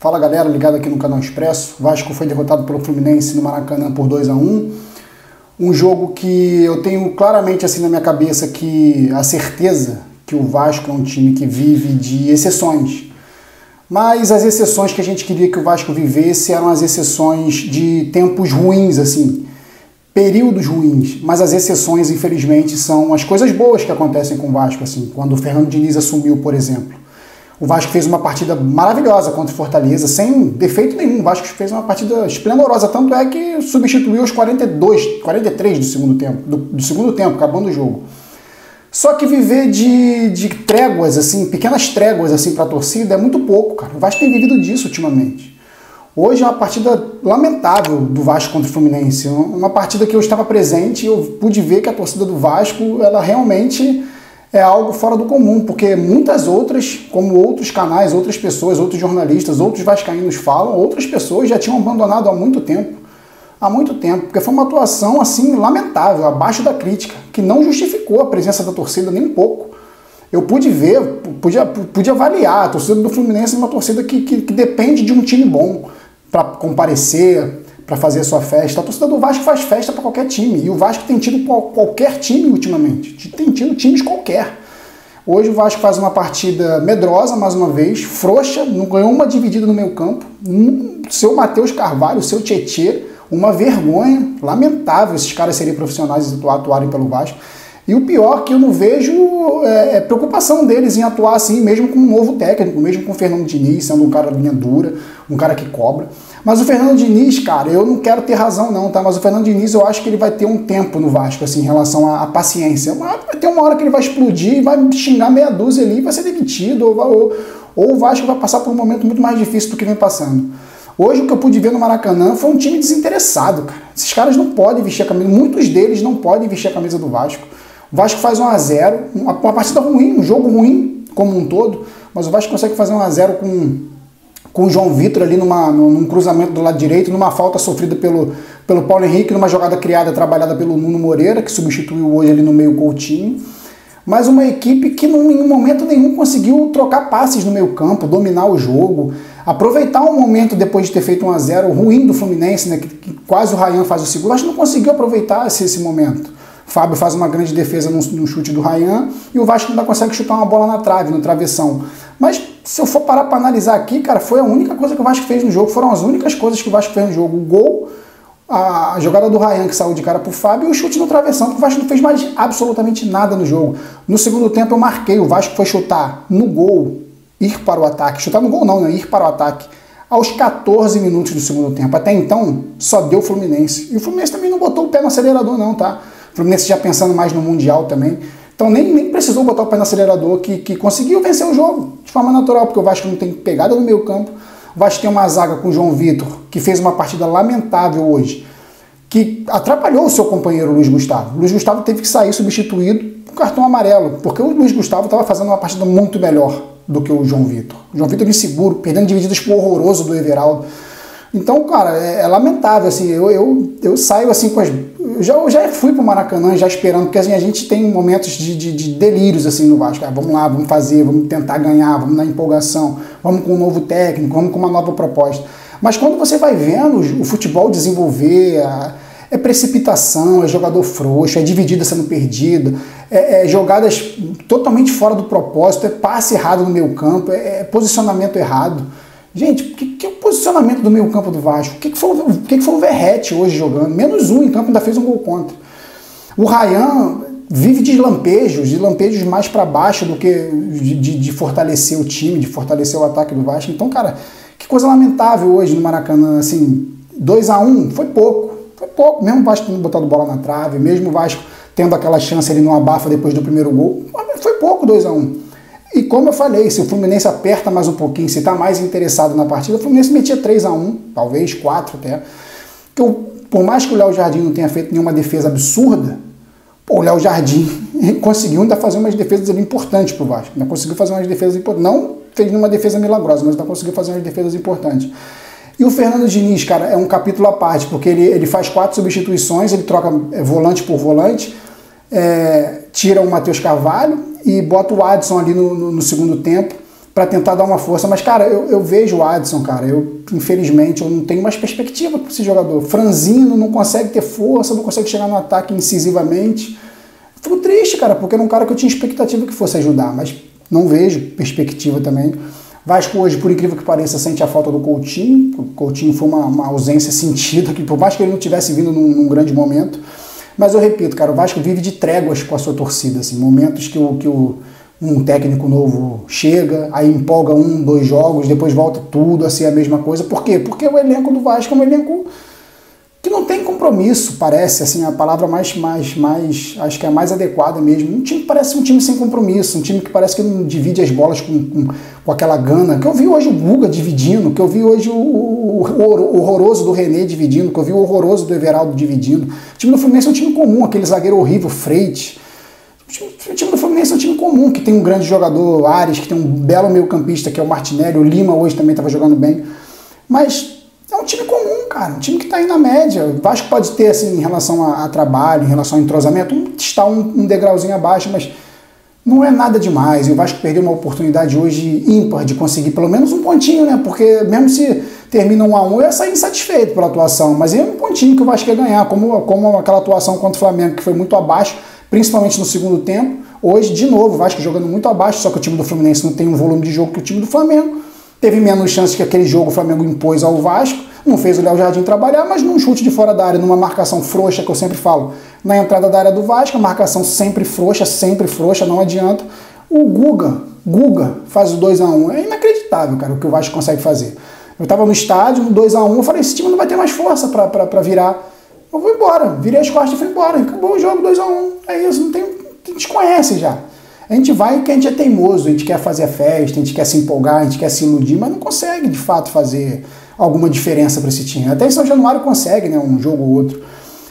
Fala galera, ligado aqui no canal Expresso. O Vasco foi derrotado pelo Fluminense no Maracanã por 2-1. Um jogo que eu tenho claramente assim na minha cabeça que a certeza que o Vasco é um time que vive de exceções. Mas as exceções que a gente queria que o Vasco vivesse eram as exceções de tempos ruins, assim, períodos ruins. Mas as exceções, infelizmente, são as coisas boas que acontecem com o Vasco, assim, quando o Fernando Diniz assumiu, por exemplo. O Vasco fez uma partida maravilhosa contra o Fortaleza, sem defeito nenhum. O Vasco fez uma partida esplendorosa, tanto é que substituiu os 43 do segundo tempo, acabando o jogo. Só que viver de tréguas, assim, pequenas tréguas assim, para a torcida é muito pouco, cara. O Vasco tem vivido disso ultimamente. Hoje é uma partida lamentável do Vasco contra o Fluminense. Uma partida que eu estava presente e eu pude ver que a torcida do Vasco, ela realmente é algo fora do comum, porque muitas outras, como outros canais, outras pessoas, outros jornalistas, outros vascaínos falam, outras pessoas já tinham abandonado há muito tempo, porque foi uma atuação assim lamentável, abaixo da crítica, que não justificou a presença da torcida nem um pouco. Eu pude ver, pude avaliar, a torcida do Fluminense é uma torcida que depende de um time bom para comparecer, para fazer a sua festa. A torcida do Vasco faz festa para qualquer time, e o Vasco tem tido qualquer time ultimamente, tem tido times qualquer. Hoje o Vasco faz uma partida medrosa, mais uma vez, frouxa, não ganhou uma dividida no meio campo, seu Matheus Carvalho, seu Tietê, uma vergonha, lamentável esses caras serem profissionais e atuarem pelo Vasco. E o pior que eu não vejo é preocupação deles em atuar assim, mesmo com um novo técnico, mesmo com o Fernando Diniz, sendo um cara de linha dura, um cara que cobra. Mas o Fernando Diniz, cara, eu não quero ter razão não, tá? Mas o Fernando Diniz, eu acho que ele vai ter um tempo no Vasco, assim, em relação à paciência. Vai ter uma hora que ele vai explodir, vai xingar meia dúzia ali, vai ser demitido, ou o Vasco vai passar por um momento muito mais difícil do que vem passando. Hoje o que eu pude ver no Maracanã foi um time desinteressado, cara. Esses caras não podem vestir a camisa, muitos deles não podem vestir a camisa do Vasco. O Vasco faz 1-0, uma partida ruim, um jogo ruim como um todo, mas o Vasco consegue fazer 1-0 com o João Vitor ali num cruzamento do lado direito, numa falta sofrida pelo Paulo Henrique, numa jogada criada, trabalhada pelo Nuno Moreira, que substituiu hoje ali no meio Coutinho. Mas uma equipe que em momento nenhum conseguiu trocar passes no meio campo, dominar o jogo, aproveitar um momento depois de ter feito 1-0 ruim do Fluminense, né, que quase o Ryan faz o segundo, acho que não conseguiu aproveitar esse momento. O Fábio faz uma grande defesa no chute do Ryan e o Vasco ainda consegue chutar uma bola na trave, no travessão. Mas se eu for parar para analisar aqui, cara, foi a única coisa que o Vasco fez no jogo, foram as únicas coisas que o Vasco fez no jogo. O gol, a jogada do Ryan que saiu de cara pro Fábio e o chute no travessão, porque o Vasco não fez mais absolutamente nada no jogo. No segundo tempo eu marquei, o Vasco foi chutar no gol, ir para o ataque, chutar no gol não, né? Ir para o ataque, aos 14 minutos do segundo tempo. Até então, só deu o Fluminense. E o Fluminense também não botou o pé no acelerador não, tá? O Fluminense já pensando mais no Mundial também. Então nem precisou botar o pé no acelerador, que conseguiu vencer o jogo de forma natural, porque o Vasco não tem pegada no meio campo. O Vasco tem uma zaga com o João Vitor, que fez uma partida lamentável hoje, que atrapalhou o seu companheiro Luiz Gustavo. O Luiz Gustavo teve que sair substituído por cartão amarelo, porque o Luiz Gustavo estava fazendo uma partida muito melhor do que o João Vitor. O João Vitor inseguro, perdendo divididas pro horroroso do Everaldo. Então, cara, é lamentável, assim, eu saio assim com as... Eu já fui pro Maracanã já esperando, porque assim, a gente tem momentos de delírios assim no Vasco. Vamos lá, vamos fazer, vamos tentar ganhar, vamos na empolgação, vamos com um novo técnico, vamos com uma nova proposta. Mas quando você vai vendo o futebol desenvolver, é precipitação, é jogador frouxo, é dividida sendo perdida, é jogadas totalmente fora do propósito, é passe errado no meio campo, é posicionamento errado. Gente, que é o posicionamento do meio campo do Vasco? O que foi o Verratti hoje jogando? Menos um em campo, ainda fez um gol contra. O Ryan vive de lampejos mais para baixo do que de fortalecer o time, de fortalecer o ataque do Vasco. Então, cara, que coisa lamentável hoje no Maracanã. Assim, 2-1 foi pouco, mesmo o Vasco tendo botado bola na trave, mesmo o Vasco tendo aquela chance ali no abafa depois do primeiro gol, foi pouco 2-1. E como eu falei, se o Fluminense aperta mais um pouquinho, se está mais interessado na partida, o Fluminense metia 3-1, talvez 4 até. Por mais que o Léo Jardim não tenha feito nenhuma defesa absurda, o Léo Jardim conseguiu ainda fazer umas defesas ali importantes para o Vasco. Ainda conseguiu fazer umas defesas importantes. Não fez nenhuma defesa milagrosa, mas ainda conseguiu fazer umas defesas importantes. E o Fernando Diniz, cara, é um capítulo à parte, porque ele faz 4 substituições, ele troca volante por volante, tira o Matheus Carvalho e bota o Adson ali no segundo tempo para tentar dar uma força. Mas, cara, eu vejo o Adson, cara, infelizmente, eu não tenho mais perspectiva para esse jogador. Franzino não consegue ter força, não consegue chegar no ataque incisivamente. Fico triste, cara, porque era um cara que eu tinha expectativa que fosse ajudar, mas não vejo perspectiva também. Vasco hoje, por incrível que pareça, sente a falta do Coutinho. O Coutinho foi uma ausência sentida, que por mais que ele não tivesse vindo num grande momento. Mas eu repito, cara, o Vasco vive de tréguas com a sua torcida, assim, momentos que um técnico novo chega, aí empolga 1, 2 jogos, depois volta tudo a ser a mesma coisa. Por quê? Porque o elenco do Vasco é um elenco que não tem compromisso, parece, assim, a palavra acho que é a mais adequada mesmo. Um time que parece um time sem compromisso, um time que parece que não divide as bolas com aquela gana, que eu vi hoje o Guga dividindo, que eu vi hoje o horroroso do René dividindo, que eu vi o horroroso do Everaldo dividindo. O time do Fluminense é um time comum, aquele zagueiro horrível, Freitas. O time do Fluminense é um time comum, que tem um grande jogador, Ares, que tem um belo meio-campista, que é o Martinelli, o Lima hoje também estava jogando bem, mas é um time comum, cara, um time que está aí na média. O Vasco pode ter, assim, em relação a trabalho, em relação a entrosamento, está um degrauzinho abaixo, mas não é nada demais. E o Vasco perdeu uma oportunidade hoje ímpar de conseguir pelo menos um pontinho, né? Porque mesmo se termina 1-1, eu ia sair insatisfeito pela atuação, mas é um pontinho que o Vasco ia ganhar, como aquela atuação contra o Flamengo, que foi muito abaixo, principalmente no segundo tempo. Hoje, de novo, o Vasco jogando muito abaixo, só que o time do Fluminense não tem um volume de jogo que o time do Flamengo. Teve menos chances que aquele jogo o Flamengo impôs ao Vasco, não fez o Léo Jardim trabalhar, mas num chute de fora da área, numa marcação frouxa, que eu sempre falo, na entrada da área do Vasco, a marcação sempre frouxa, não adianta. O Guga faz o 2-1. É inacreditável, cara, o que o Vasco consegue fazer. Eu estava no estádio, no 2-1, eu falei, esse time não vai ter mais força para virar. Eu vou embora, virei as costas e fui embora. Acabou o jogo, 2-1. É isso, a gente conhece já. A gente vai porque a gente é teimoso, a gente quer fazer a festa, a gente quer se empolgar, a gente quer se iludir, mas não consegue, de fato, fazer alguma diferença para esse time. Até em São Januário consegue, né, um jogo ou outro.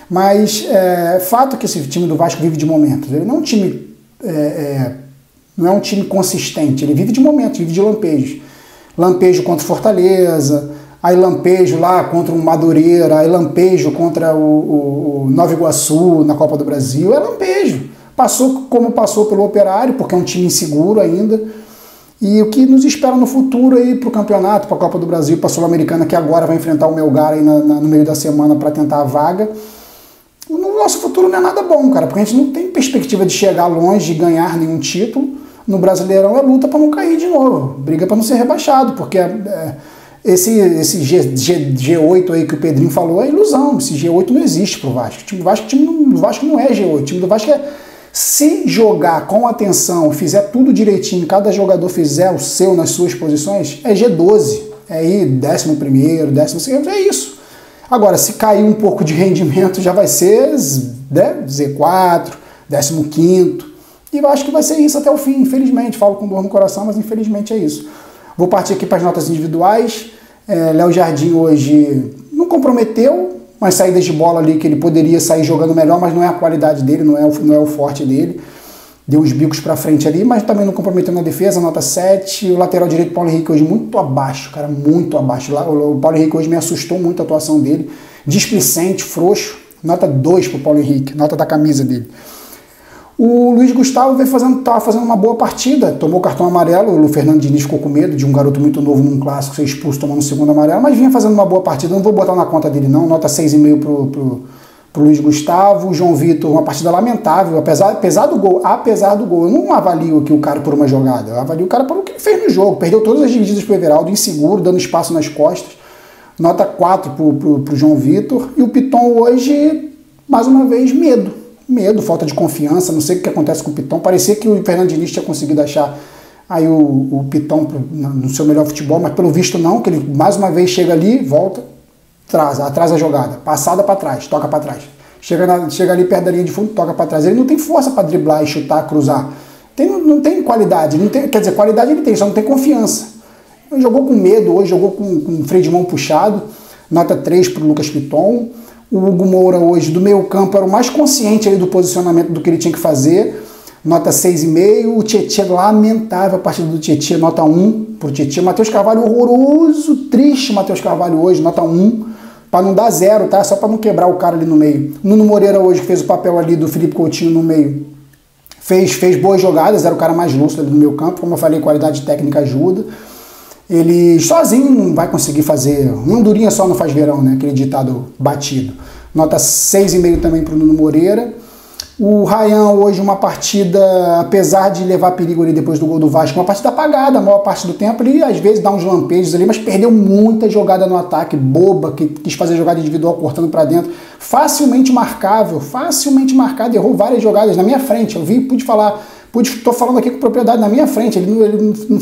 Mas fato que esse time do Vasco vive de momentos. Ele não é um time, não é um time consistente, ele vive de momentos, vive de lampejos. Lampejo contra o Fortaleza, aí lampejo lá contra o Madureira, aí lampejo contra o Nova Iguaçu na Copa do Brasil, é lampejo. Passou como passou pelo Operário, porque é um time inseguro ainda. E o que nos espera no futuro aí para o campeonato, para a Copa do Brasil, para a Sul-Americana, que agora vai enfrentar o Melgar aí no meio da semana para tentar a vaga. O nosso futuro não é nada bom, cara, porque a gente não tem perspectiva de chegar longe e ganhar nenhum título. No Brasileirão é luta para não cair de novo, briga para não ser rebaixado, porque esse G8 aí que o Pedrinho falou é ilusão. Esse G8 não existe pro Vasco. O time do Vasco não é G8. O time do Vasco é, se jogar com atenção, fizer tudo direitinho, cada jogador fizer o seu nas suas posições, é G12. É aí 11º, 12º, é isso. Agora, se cair um pouco de rendimento, já vai ser, né, Z4, 15º. E eu acho que vai ser isso até o fim, infelizmente. Falo com dor no coração, mas infelizmente é isso. Vou partir aqui para as notas individuais. Léo Jardim hoje não comprometeu, umas saídas de bola ali que ele poderia sair jogando melhor, mas não é a qualidade dele, não é o forte dele. Deu os bicos para frente ali, mas também não comprometeu na defesa, nota 7. O lateral direito, Paulo Henrique, hoje muito abaixo, cara, muito abaixo. O Paulo Henrique hoje me assustou muito a atuação dele. Displicente, frouxo, nota 2 para o Paulo Henrique, nota da camisa dele. O Luiz Gustavo estava fazendo uma boa partida, tomou cartão amarelo, o Fernando Diniz ficou com medo de um garoto muito novo num clássico ser expulso tomando o segundo amarelo, mas vinha fazendo uma boa partida, não vou botar na conta dele não, nota 6,5 pro Luiz Gustavo. O João Vitor, uma partida lamentável, apesar do gol, eu não avalio aqui o cara por uma jogada, eu avalio o cara por o que ele fez no jogo, perdeu todas as divididas pro Everaldo, inseguro, dando espaço nas costas, nota 4 pro João Vitor. E o Piton hoje, mais uma vez, medo, falta de confiança, não sei o que acontece com o Piton. Parecia que o Fernando Diniz tinha conseguido achar aí o Piton no seu melhor futebol, mas pelo visto não, que ele mais uma vez chega ali, volta, atrasa a jogada, passada para trás, toca para trás. Chega ali perto da linha de fundo, toca para trás. Ele não tem força para driblar e chutar, cruzar. Não tem qualidade, quer dizer, qualidade ele tem, só não tem confiança. Ele jogou com medo hoje, jogou com o freio de mão puxado, nota 3 para o Lucas Piton. O Hugo Moura hoje, do meio campo, era o mais consciente ali do posicionamento do que ele tinha que fazer, nota 6,5. O Tietê, lamentável a partida do Tietê, nota 1 pro Tietê. Matheus Carvalho, horroroso, triste Matheus Carvalho hoje, nota 1, para não dar 0, tá? Só para não quebrar o cara ali no meio. Nuno Moreira hoje, que fez o papel ali do Felipe Coutinho no meio, fez boas jogadas, era o cara mais lúcido ali no meio campo, como eu falei, qualidade técnica ajuda. Ele sozinho não vai conseguir fazer, uma andorinha só não faz verão, né? Aquele ditado batido. Nota 6,5 também para o Nuno Moreira. O Ryan hoje uma partida, apesar de levar perigo ali depois do gol do Vasco, uma partida apagada a maior parte do tempo, ele às vezes dá uns lampejos ali, mas perdeu muita jogada no ataque, boba, que quis fazer jogada individual cortando para dentro, facilmente marcado, errou várias jogadas na minha frente, eu vi, tô falando aqui com propriedade, na minha frente, ele não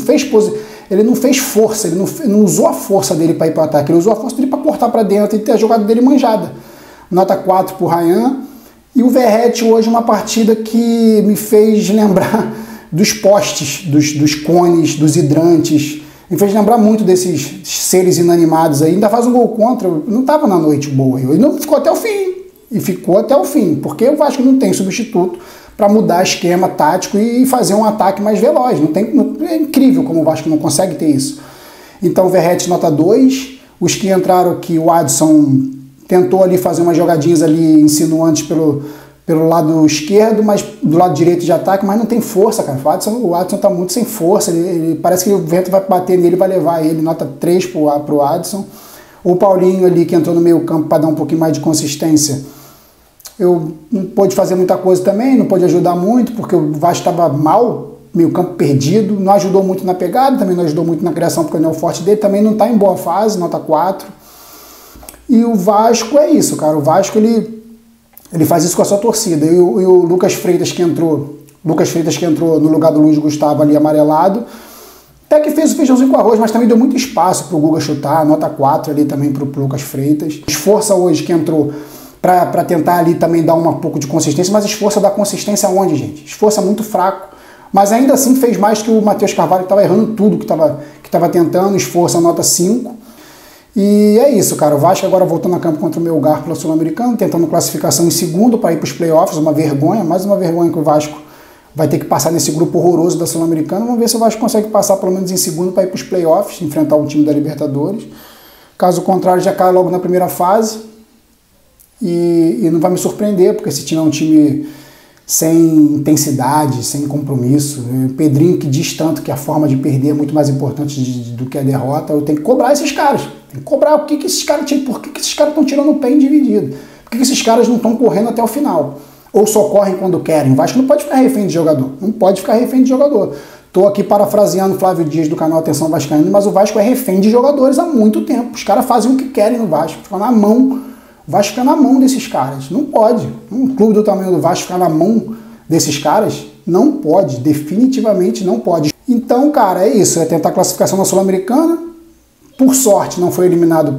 fez força, ele não usou a força dele para ir para o ataque, ele usou a força dele para cortar para dentro e ter a jogada dele manjada. Nota 4 para o Ryan. E o Verratti hoje uma partida que me fez lembrar dos postes, dos cones, dos hidrantes. Me fez lembrar muito desses seres inanimados aí. Ainda faz um gol contra, não estava na noite boa. Ele não ficou até o fim. E ficou até o fim, porque o Vasco não tem substituto para mudar esquema tático e fazer um ataque mais veloz. É incrível como o Vasco não consegue ter isso. Então o Verratti nota 2. Os que entraram aqui, o Adson tentou ali fazer umas jogadinhas ali insinuantes pelo lado esquerdo, mas do lado direito de ataque, mas não tem força, cara. O Adson tá muito sem força, ele parece que o vento vai bater nele, vai levar ele, nota 3 pro Adson. O Paulinho ali, que entrou no meio campo para dar um pouquinho mais de consistência, eu não pôde fazer muita coisa também, não pôde ajudar muito, porque o Vasco estava mal, meio campo perdido, não ajudou muito na pegada, também não ajudou muito na criação, porque não é o forte dele, também não está em boa fase, nota 4. E o Vasco é isso, cara. O Vasco ele faz isso com a sua torcida. E o Lucas Freitas que entrou no lugar do Luiz Gustavo ali amarelado, até que fez o feijãozinho com arroz, mas também deu muito espaço pro Guga chutar, nota 4 ali também pro Lucas Freitas. Esforça hoje que entrou para tentar ali também dar um pouco de consistência, mas Esforça dá consistência aonde, gente? Esforça muito fraco, mas ainda assim fez mais que o Matheus Carvalho, que estava errando tudo que estava tentando. Esforça nota 5. E é isso, cara. O Vasco agora voltando a campo contra o Melgar pela Sul-Americana, tentando classificação em segundo para ir para os playoffs, uma vergonha, mais uma vergonha que o Vasco vai ter que passar nesse grupo horroroso da Sul-Americana. Vamos ver se o Vasco consegue passar pelo menos em segundo para ir para os playoffs, enfrentar o time da Libertadores. Caso contrário, já cai logo na primeira fase e não vai me surpreender, porque esse time é um time sem intensidade, sem compromisso. O Pedrinho, que diz tanto que a forma de perder é muito mais importante do que a derrota, eu tenho que cobrar esses caras. Tem que cobrar por que esses caras estão tirando o pé em dividido. Por que esses caras não estão correndo até o final? Ou só correm quando querem? O Vasco não pode ficar refém de jogador. Não pode ficar refém de jogador. Estou aqui parafraseando Flávio Dias do canal Atenção Vascaíno, mas o Vasco é refém de jogadores há muito tempo. Os caras fazem o que querem no Vasco, ficam na mão. O Vasco fica na mão desses caras. Não pode. Um clube do tamanho do Vasco ficar na mão desses caras? Não pode. Definitivamente não pode. Então, cara, é isso. É tentar classificação na Sul-Americana. Por sorte, não foi eliminado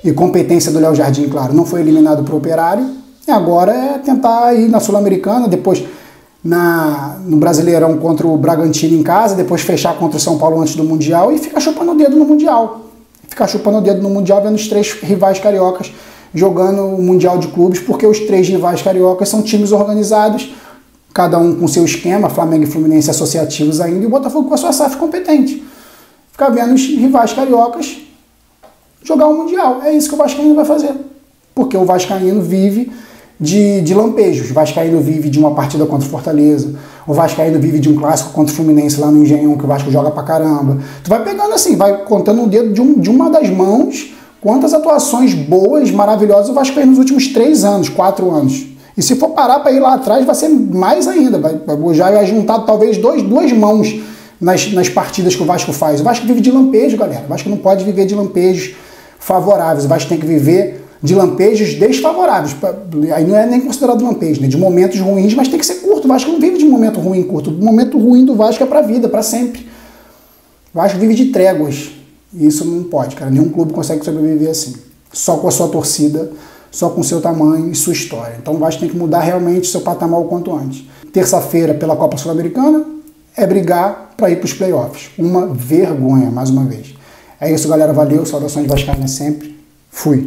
e competência do Léo Jardim, claro, não foi eliminado pro Operário. E agora é tentar ir na Sul-Americana, depois no Brasileirão contra o Bragantino em casa, depois fechar contra o São Paulo antes do Mundial e ficar chupando o dedo no Mundial. Ficar chupando o dedo no Mundial vendo os 3 rivais cariocas jogando o Mundial de Clubes, porque os 3 rivais cariocas são times organizados, cada um com seu esquema, Flamengo e Fluminense associativos ainda, e o Botafogo com a sua SAF competente. Ficar vendo os rivais cariocas jogar o Mundial. É isso que o Vascaíno vai fazer. Porque o Vascaíno vive de lampejos. O Vascaíno vive de uma partida contra o Fortaleza. O Vascaíno vive de um clássico contra o Fluminense lá no Engenhão, que o Vasco joga pra caramba. Tu vai pegando assim, vai contando um dedo de uma das mãos quantas atuações boas, maravilhosas o Vascaíno nos últimos 3 anos, 4 anos. E se for parar para ir lá atrás, vai ser mais ainda. Já vai juntar talvez 2 mãos nas partidas que o Vasco faz. O Vasco vive de lampejo, galera. O Vasco não pode viver de lampejos favoráveis. O Vasco tem que viver de lampejos desfavoráveis. Aí não é nem considerado lampejo, né? De momentos ruins, mas tem que ser curto. O Vasco não vive de momento ruim curto. O momento ruim do Vasco é pra vida, pra sempre. O Vasco vive de tréguas. E isso não pode, cara. Nenhum clube consegue sobreviver assim. Só com a sua torcida, só com o seu tamanho e sua história. Então o Vasco tem que mudar realmente seu patamar o quanto antes. Terça-feira, pela Copa Sul-Americana, é brigar para ir para os playoffs. Uma vergonha, mais uma vez. É isso, galera. Valeu. Saudações vascaínas sempre. Fui.